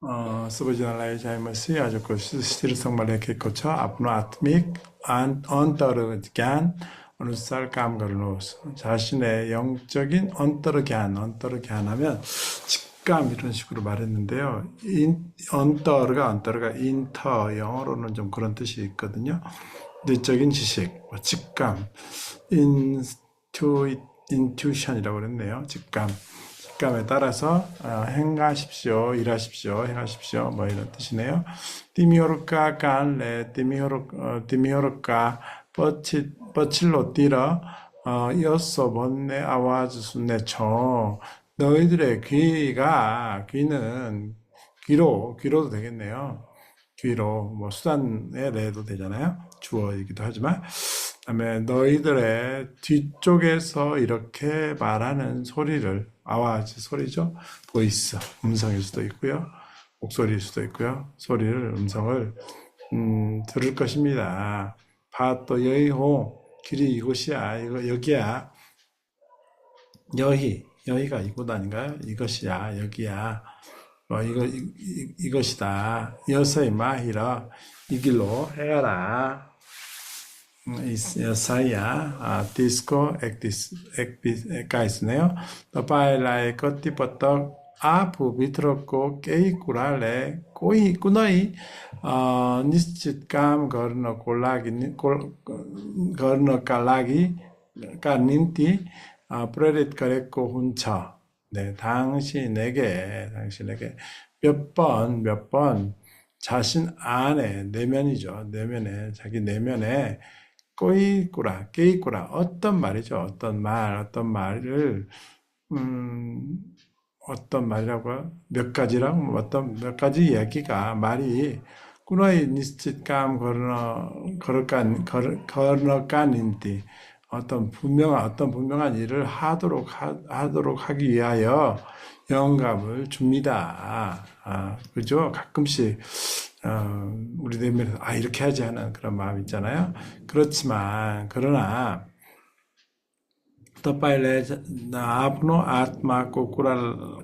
Subhanallah जाइमसी आज को स्थिर संभाले के कुछ आफ्नो आत्मिक अंतर ज्ञान अनुसार काम गर्नुहोस्. 자신의 영적인 अंतर ज्ञान 하면 직감 이런 식으로 말했는데요. अंत가 인터 영어로는 좀 그런 뜻이 있거든요. 내적인 지식, 직감, intuition이라고 그랬네요. 직감에 따라서 행하십시오, 일하십시오, 행하십시오, 뭐 이런 뜻이네요. 디미오르카 간레, 디미오르카 뻗칠로 뛰러 여섯 번내 아와즈 순내 총. 너희들의 귀는 귀로도 되겠네요. 귀로 뭐 수단의 레도 되잖아요. 주어이기도 하지만. 그다음에 너희들의 뒤쪽에서 이렇게 말하는 소리를 아와즈 소리죠. 보이스 음성일 수도 있고요. 목소리일 수도 있고요. 음성을 들을 것입니다. 파또 여의호 길이 이곳이야. 여기야. 여기가 이곳 아닌가요? 이것이야. 여기야. 이것이다. 여서의 마히라 이 길로 해가라. 여사야 디스코 액비가 있으네요. तपाईँलाई कतिपटक आफूभित्रको केही कुराले कुनै निश्चित काम गर्नका निम्ति प्रेरित गरेको हुन्छ. 네, 당신에게 몇 번 자신 안에 내면이죠. 자기 내면에 깨이꾸라 어떤 말이죠. 어떤 말을 어떤 말이라고요? 몇 가지 이야기가 말이 꾸나이 니스칫감 거르까닌티 어떤 분명한 일을 하도록 하기 위하여 영감을 줍니다. 그죠? 가끔씩 우리 내면에서 이렇게 하지 하는 그런 마음 있잖아요. 그러나 तपाईले आफ्नो आत्माको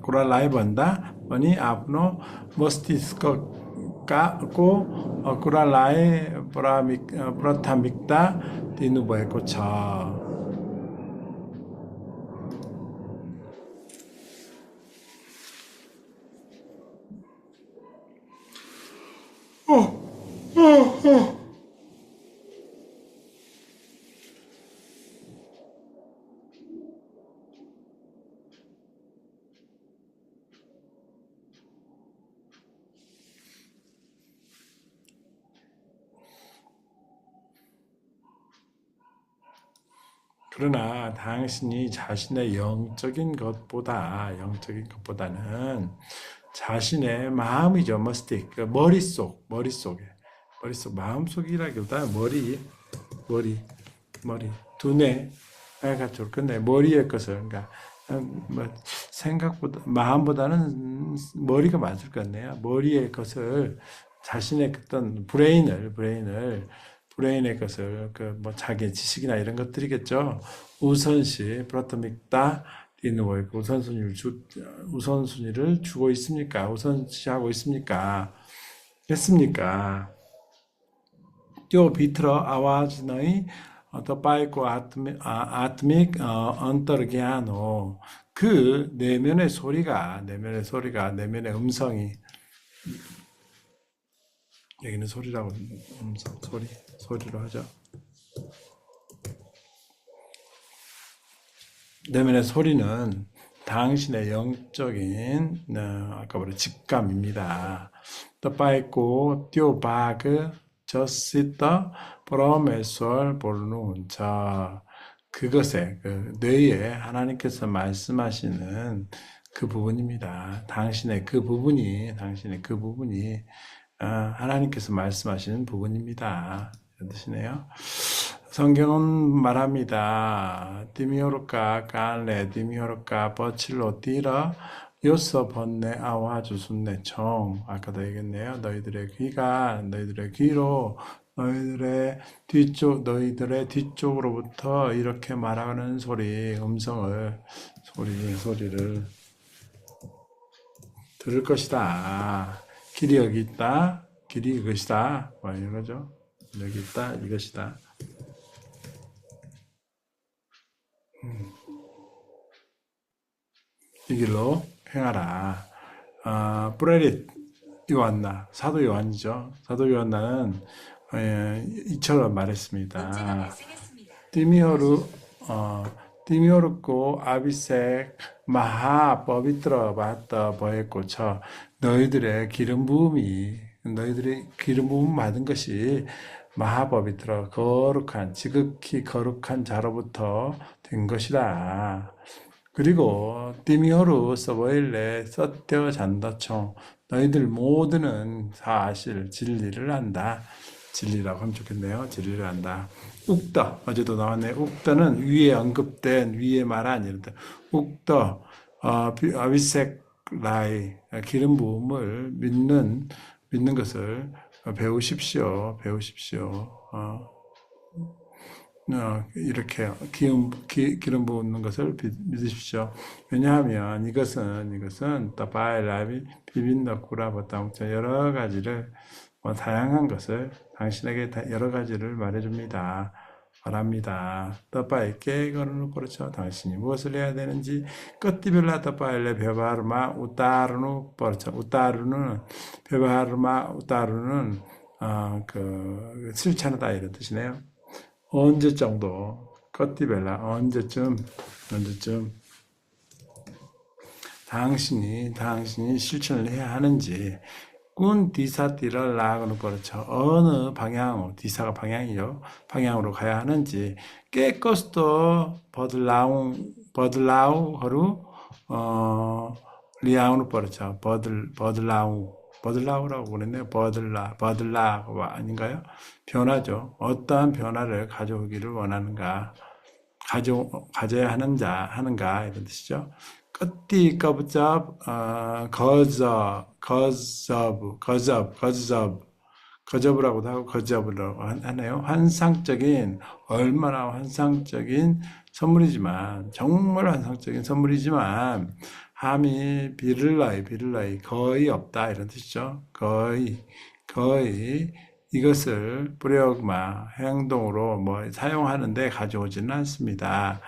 कुरालाई भन्दा पनि आफ्नो मस्तिष्कको कुरालाई प्राथमिकता दिनुभएको छ. 그러나 당신이 자신의 영적인 것보다는 자신의 마음이죠. 머릿속 마음속이라기보다 머리 두뇌가 좋겠네. 머리의 것을 그러니까 마음보다는 머리가 맞을 것 같네요. 머리의 것을 자신의 어떤 브레인의 것을 자기의 지식이나 이런 것들이겠죠. 프라토믹다 디누고 우선순위를 주고 있습니까? 우선시하고 있습니까? 했습니까? 또 비트러 아와즈너의 तपाईँको आत्मिक अंतर्ज्ञानो 그 내면의 소리가 내면의 음성이 여기는 소리라고 소리로 하죠. 내면의 소리는 당신의 영적인 아까 말한 직감입니다. तपाईँको त्यो भाग जसित परमेश्वर बोल्नुहुन्छ. 그것에 뇌에 하나님께서 말씀하시는 그 부분입니다. 당신의 그 부분이 하나님께서 말씀하시는 부분입니다. 이런 뜻이네요. 성경은 말합니다. 디미오르카 간레 디미오르카 버칠로 띠러 요서 번내 아와주 순내 총. 아까도 얘기했네요. 너희들의 귀로 너희들의 뒤쪽으로부터 이렇게 말하는 소리를 들을 것이다. 길이 여기 있다. 길이 이것이다. 뭐 이거죠. 여기 있다. 이것이다. 이 길로 행하라. 브레릿 요한나, 사도 요한이죠. 사도 요한나는 이처럼 말했습니다. 디미오르 디미오르고 아비색 마하 પવિત્ર 바다 버에 꽂혀 너희들의 기름 부음이 너희들의 기름 부음 받은 것이 마하 પવિત્ર 거룩한 지극히 거룩한 자로부터 된 것이다. 그리고 디미오르 서보일레 서떼어 잔다총 너희들 모두는 사실 진리를 안다. 진리라고 하면 좋겠네요. 진리를 안다. 욱더 어제도 나왔네요. 욱더는 위에 언급된 위에 말한 이런 욱더 아비색 라이 기름 부음을 믿는 것을 배우십시오. 이렇게 기름 부은 것을 믿으십시오. 왜냐하면 이것은 따바일라비 비빈너쿠라 보따무처 여러 가지를 다양한 것을 당신에게 여러 가지를 말해줍니다. 말합니다. 따바이께 거는 그렇죠. 당신이 무엇을 해야 되는지 끝디빌라 따바일레 베바르마 우따르누 그렇죠. 우따르는 베바르마 우따르는 실천하다 이런 뜻이네요. 언제 정도 커티벨라 언제쯤 당신이 실천을 해야 하는지 꾼 디사띠를 나가는 그렇죠. 어느 방향 디사가 방향이요. 방향으로 가야 하는지 깨꺼스도 버들라우 허루 리아우는 그렇죠. 버들라우라고 그랬네요. 버들라 아닌가요? 변화죠. 어떠한 변화를 가져오기를 원하는가, 가져야 하는가 이런 뜻이죠. 끝이 거접, 거접이라고도 하고 거접이라고 하네요. 얼마나 환상적인 선물이지만, 정말 환상적인 선물이지만, 함이 비를라이 거의 없다 이런 뜻이죠. 거의 이것을 뿌려마 행동으로 사용하는데 가져오지는 않습니다.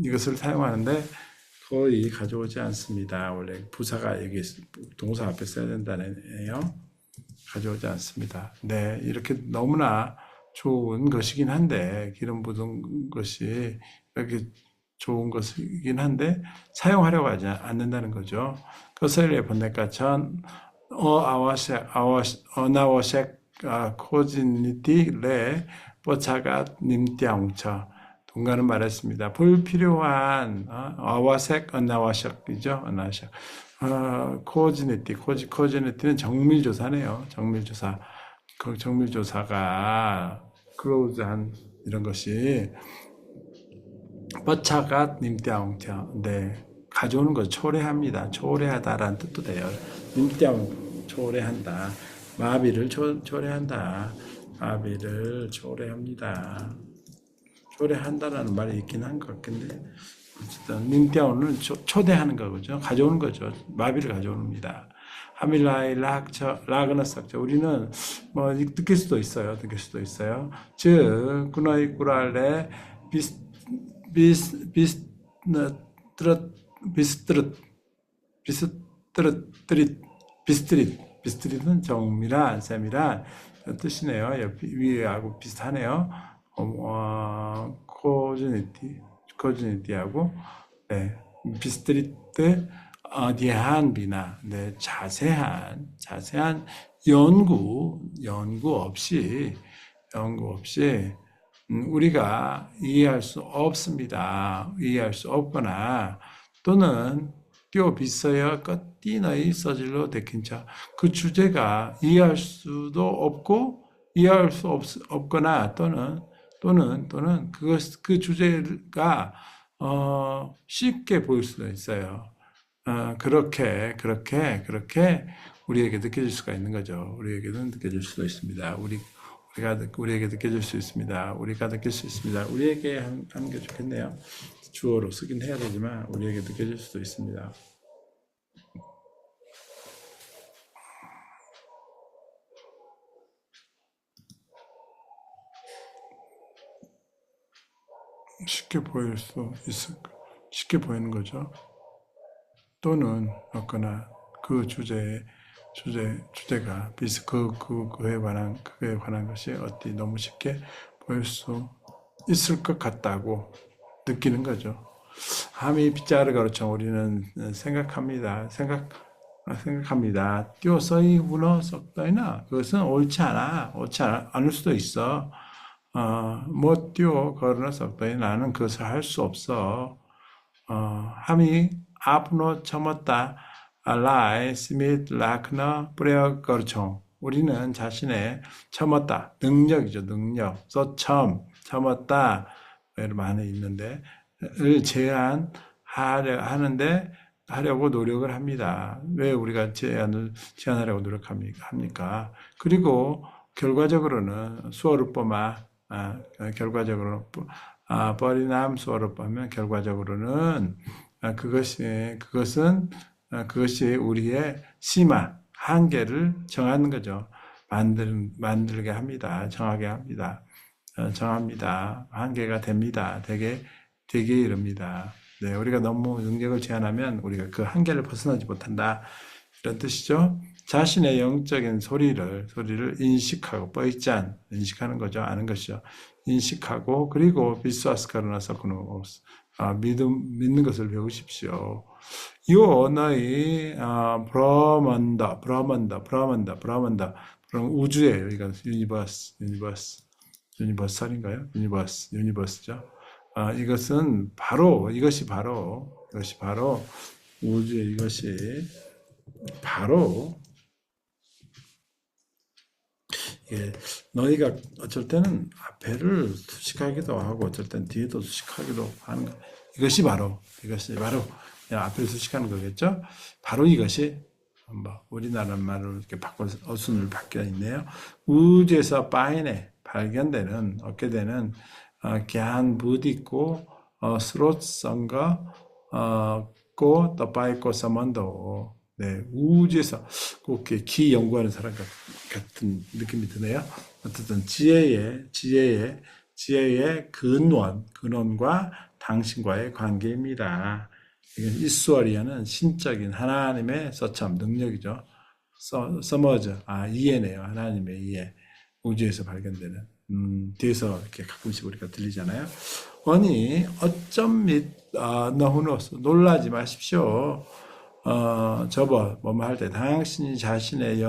이것을 사용하는데 거의 가져오지 않습니다. 원래 부사가 여기 동사 앞에 써야 된다네요. 가져오지 않습니다. 네, 이렇게 너무나 좋은 것이긴 한데 기름 부은 것이 이렇게 좋은 것이긴 한데 사용하려고 하지 않는다는 거죠. 그것을 본네까천 어나워색 코지니티 레 뽀차가 님띠아웅처 동가는 말했습니다. 불필요한 어와색 어나와색이죠. 어나와색 코지니티는 정밀조사네요. 정밀조사 그 정밀조사가 클로즈한 이런 것이 뻗차가 님띠아웅처 네 가져오는 것 초래합니다. 초래하다라는 뜻도 돼요. 님띠아웅 초래한다. 마비를 초래한다. 마비를 초래합니다. 초래한다라는 말이 있긴 한 것 같은데 어쨌든 님띠아웅은 초대하는 거죠. 가져오는 거죠. 마비를 가져옵니다. 하밀라이 라그너삭자 우리는 느낄 수도 있어요. 즉 구나이꾸랄레 비스트릿은 정밀한, 세밀한 뜻이네요. 위하고 비슷하네요. 코즈니티하고 네, 비스트리트 디한 비나 네, 자세한 연구 없이 우리가 이해할 수 없습니다. 이해할 수 없거나 또는 뼈 비서야 껏띠너의 써질로 데킨차 그 주제가 이해할 수도 없고 이해할 수 없거나 또는 그 주제가 쉽게 보일 수도 있어요. 그렇게 우리에게 느껴질 수가 있는 거죠. 우리에게는 느껴질 수도 있습니다. 우리에게 느껴질 수 있습니다. 우리가 느낄 수 있습니다. 우리에게 하는 게 좋겠네요. 주어로 쓰긴 해야 되지만 우리에게 느껴질 수도 있습니다. 쉽게 보일 수 있을, 쉽게 보이는 거죠. 또는 어거나 그 주제가 그에 관한 것이 어디 너무 쉽게 보일 수 있을 것 같다고 느끼는 거죠. 함이 빗자루 가르쳐 우리는 생각합니다. 띄어서이 문어 썩다이나 그것은 옳지 않을 수도 있어. 뭐 띄어 걸으나 썩다이 나는 그것을 할 수 없어. 함이 앞으로 처먹다 라이 스미트 라크너 뿌려 거르총 우리는 자신의 처먹다 능력이죠 능력 처먹다 이런 많이 있는데 을 제한하려 하는데 하려고 노력을 합니다. 왜 우리가 제한하려고 노력합니까? 그리고 결과적으로는 결과적으로 버리남 수어로보면 결과적으로는 그것이 우리의 심화 한계를 정하는 거죠. 만들게 합니다. 정하게 합니다. 정합니다. 한계가 됩니다. 되게 이릅니다. 네, 우리가 너무 능력을 제한하면 우리가 그 한계를 벗어나지 못한다. 이런 뜻이죠. 자신의 영적인 소리를 인식하고, 뻐있잔, 인식하는 거죠. 아는 것이죠. 인식하고, 그리고 비스와스 카르나서 믿는 것을 배우십시오. 요, 너희, 브라만다. 그럼 우주예요. 이건 유니버설인가요? 유니버스죠. 이것이 바로 우주의 이것이 바로 너희가 어쩔 때는 앞에를 수식하기도 하고 어쩔 때는 뒤에도 수식하기도 하는 거. 이것이 바로 앞에를 수식하는 거겠죠. 바로 이것이 우리나라 말로 이렇게 어순을 바뀌어 있네요. 우주에서 얻게 되는 갸한 부디고 스롯성거 또 바이고 서먼도 네, 우주에서 꼭 기 연구하는 사람 같은 느낌이 드네요. 어쨌든 지혜의 근원과 당신과의 관계입니다. 이건 이수어리아는 신적인 하나님의 서참 능력이죠. 서머즈 이해네요. 하나님의 이해. 우주에서 발견되는 뒤에서 이렇게 가끔씩 우리가 들리잖아요. 아니 어쩜 너후노스 놀라지 마십시오. 할 때 당신이 자신의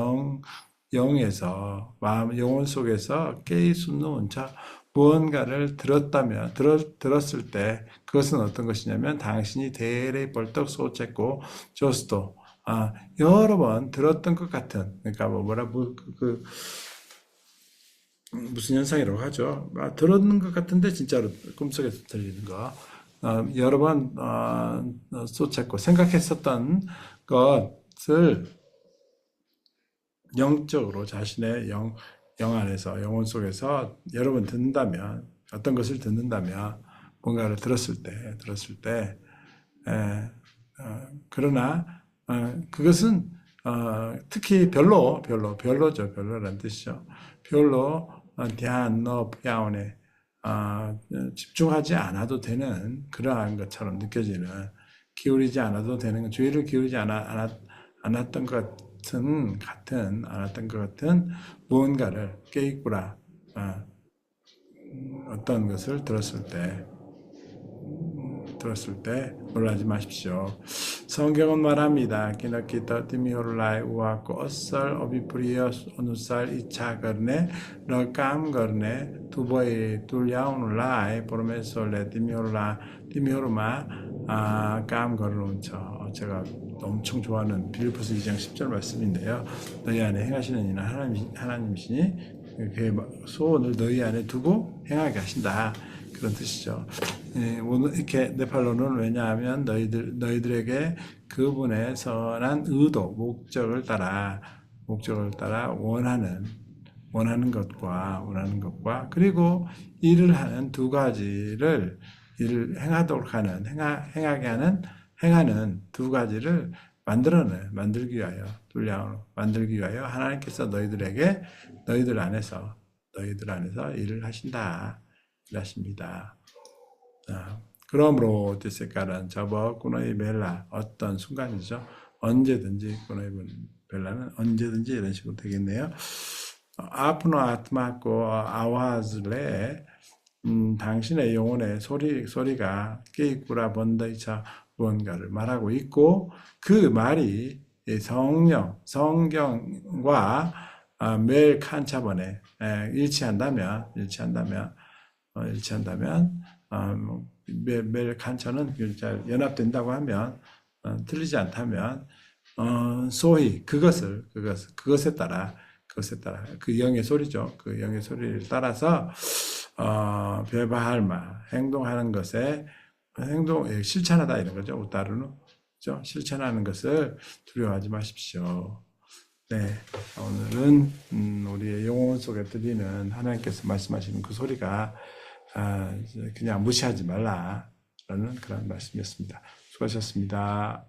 영에서 영혼 속에서 깨있는 자 무언가를 들었을 때 그것은 어떤 것이냐면 당신이 대레 벌떡 쏘쨌고 저스도 여러 번 들었던 것 같은 그러니까 무슨 현상이라고 하죠? 들었는 것 같은데 진짜로 꿈속에서 들리는 거. 여러 번 쏟았고 생각했었던 것을 영적으로 자신의 영 안에서 영혼 속에서 여러 번 듣는다면 어떤 것을 듣는다면 뭔가를 들었을 때 그러나 그것은 특히 별로란 뜻이죠. 별로 피아오네 집중하지 않아도 되는 그러한 것처럼 느껴지는 기울이지 않아도 되는 주의를 기울이지 않았던 것 같은 무언가를 깨있구라 어떤 것을 들었을 때 놀라지 마십시오. 성경은 말합니다. 기나키타 티미오르라이 우아코 어썰 어비프리어 오누살 이차거네 럴감거네 두보이 둘야오누라이 보르메솔레 티미오르마 감거르운처 제가 엄청 좋아하는 빌립보서 2장 10절 말씀인데요. 너희 안에 행하시는 이는 하나님이시니 그 소원을 너희 안에 두고 행하게 하신다. 그런 뜻이죠. 오늘 이렇게 네팔로는 왜냐하면 너희들에게 그분의 선한 의도, 목적을 따라 원하는 것과 그리고 일을 하는 두 가지를 행하는 두 가지를 만들기 위하여 하나님께서 너희들 안에서 일을 하십니다. 그러므로 디세카란 저버 꾸노이 벨라 어떤 순간이죠. 언제든지 꾸노이 벨라는 언제든지 이런 식으로 되겠네요. 아프노 아트마코 아와즈레 당신의 영혼의 소리가 깨있구라 번다이차 무언가를 말하고 있고 그 말이 성경과 매일 칸차번에 일치한다면 매일 칸차는 연합된다고 하면 틀리지 않다면 소위 그것에 따라 그 영의 소리죠. 그 영의 소리를 따라서 베바할마 행동하는 것에 실천하다 이런 거죠. 우따르는 그죠? 실천하는 것을 두려워하지 마십시오. 네, 오늘은 우리의 영혼 속에 들리는 하나님께서 말씀하시는 그 소리가 그냥 무시하지 말라라는 그런 말씀이었습니다. 수고하셨습니다.